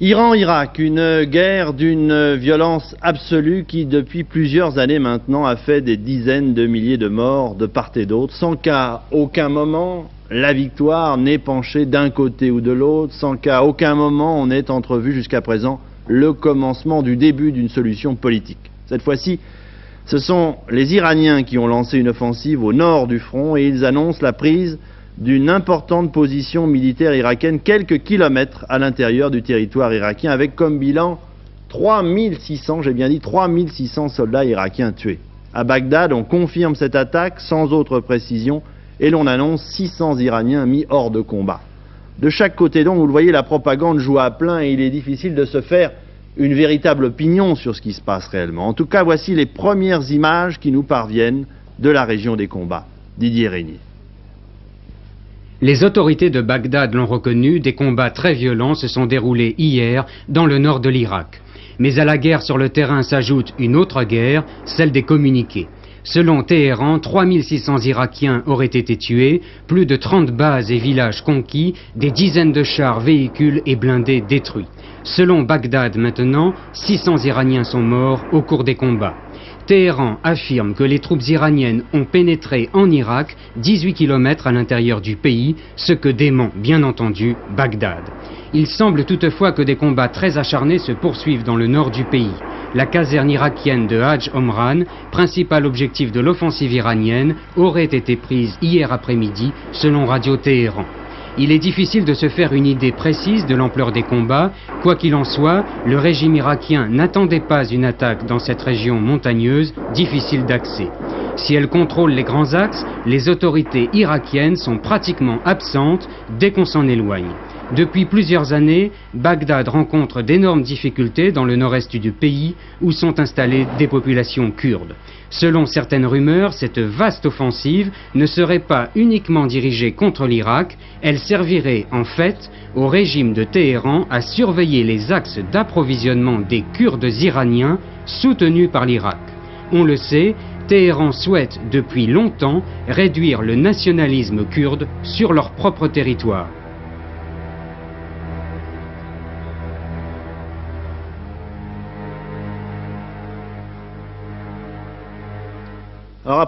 Iran-Irak, une guerre d'une violence absolue qui, depuis plusieurs années maintenant, a fait des dizaines de milliers de morts de part et d'autre, sans qu'à aucun moment la victoire n'ait penché d'un côté ou de l'autre, sans qu'à aucun moment on ait entrevu jusqu'à présent le commencement du début d'une solution politique. Cette fois-ci, ce sont les Iraniens qui ont lancé une offensive au nord du front et ils annoncent la prise d'une importante position militaire irakienne quelques kilomètres à l'intérieur du territoire irakien avec comme bilan 3600, j'ai bien dit 3600 soldats irakiens tués. À Bagdad, on confirme cette attaque sans autre précision et l'on annonce 600 Iraniens mis hors de combat. De chaque côté donc, vous le voyez, la propagande joue à plein et il est difficile de se faire une véritable opinion sur ce qui se passe réellement. En tout cas, voici les premières images qui nous parviennent de la région des combats. Didier Régnier. Les autorités de Bagdad l'ont reconnu, des combats très violents se sont déroulés hier dans le nord de l'Irak. Mais à la guerre sur le terrain s'ajoute une autre guerre, celle des communiqués. Selon Téhéran, 3600 Irakiens auraient été tués, plus de 30 bases et villages conquis, des dizaines de chars, véhicules et blindés détruits. Selon Bagdad maintenant, 600 Iraniens sont morts au cours des combats. Téhéran affirme que les troupes iraniennes ont pénétré en Irak 18 km à l'intérieur du pays, ce que dément bien entendu Bagdad. Il semble toutefois que des combats très acharnés se poursuivent dans le nord du pays. La caserne irakienne de Hadj Omran, principal objectif de l'offensive iranienne, aurait été prise hier après-midi selon Radio Téhéran. Il est difficile de se faire une idée précise de l'ampleur des combats. Quoi qu'il en soit, le régime irakien n'attendait pas une attaque dans cette région montagneuse, difficile d'accès. Si elle contrôle les grands axes, les autorités irakiennes sont pratiquement absentes dès qu'on s'en éloigne. Depuis plusieurs années, Bagdad rencontre d'énormes difficultés dans le nord-est du pays où sont installées des populations kurdes. Selon certaines rumeurs, cette vaste offensive ne serait pas uniquement dirigée contre l'Irak, elle servirait en fait au régime de Téhéran à surveiller les axes d'approvisionnement des Kurdes iraniens soutenus par l'Irak. On le sait, Téhéran souhaite depuis longtemps réduire le nationalisme kurde sur leur propre territoire. Alors,